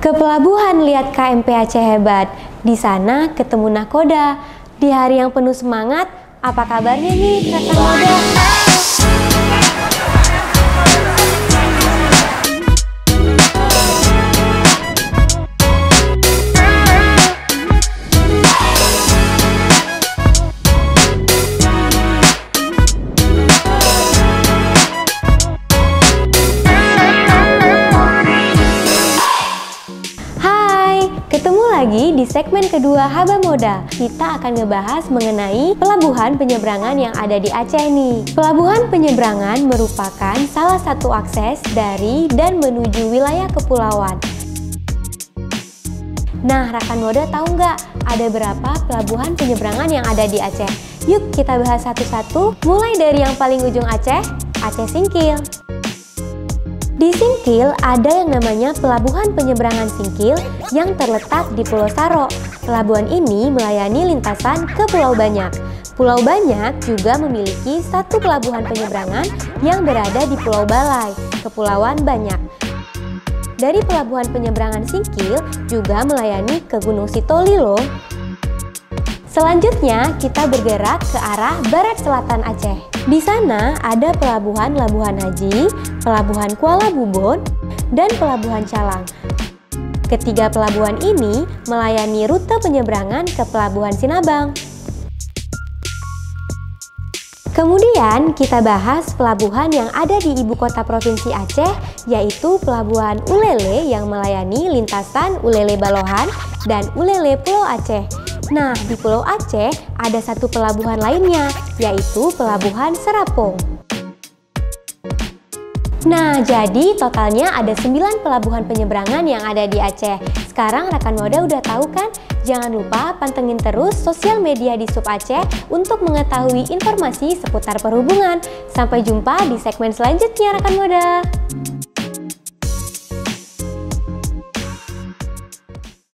Ke pelabuhan lihat KMP Aceh hebat. Di sana ketemu nakoda. Di hari yang penuh semangat, apa kabarnya nih rekan muda? Ketemu lagi di segmen kedua Haba Moda. Kita akan ngebahas mengenai pelabuhan penyeberangan yang ada di Aceh nih. Pelabuhan penyeberangan merupakan salah satu akses dari dan menuju wilayah kepulauan. Nah, rekan Moda tahu nggak ada berapa pelabuhan penyeberangan yang ada di Aceh? Yuk kita bahas satu-satu, mulai dari yang paling ujung Aceh, Aceh Singkil. Di Singkil ada yang namanya Pelabuhan Penyeberangan Singkil yang terletak di Pulau Saro. Pelabuhan ini melayani lintasan ke Pulau Banyak. Pulau Banyak juga memiliki satu pelabuhan penyeberangan yang berada di Pulau Balai, Kepulauan Banyak. Dari Pelabuhan Penyeberangan Singkil juga melayani ke Gunung Sitoli loh. Selanjutnya kita bergerak ke arah barat selatan Aceh. Di sana ada Pelabuhan Labuhan Haji, Pelabuhan Kuala Bubon, dan Pelabuhan Calang. Ketiga pelabuhan ini melayani rute penyeberangan ke Pelabuhan Sinabang. Kemudian kita bahas pelabuhan yang ada di ibu kota provinsi Aceh, yaitu Pelabuhan Ulele yang melayani lintasan Ulele Balohan dan Ulele Pulau Aceh. Nah, di Pulau Aceh ada satu pelabuhan lainnya, yaitu Pelabuhan Serapong. Nah, jadi totalnya ada 9 pelabuhan penyeberangan yang ada di Aceh. Sekarang rekan Moda udah tahu kan? Jangan lupa pantengin terus sosial media di Sub Aceh untuk mengetahui informasi seputar perhubungan. Sampai jumpa di segmen selanjutnya rekan Moda.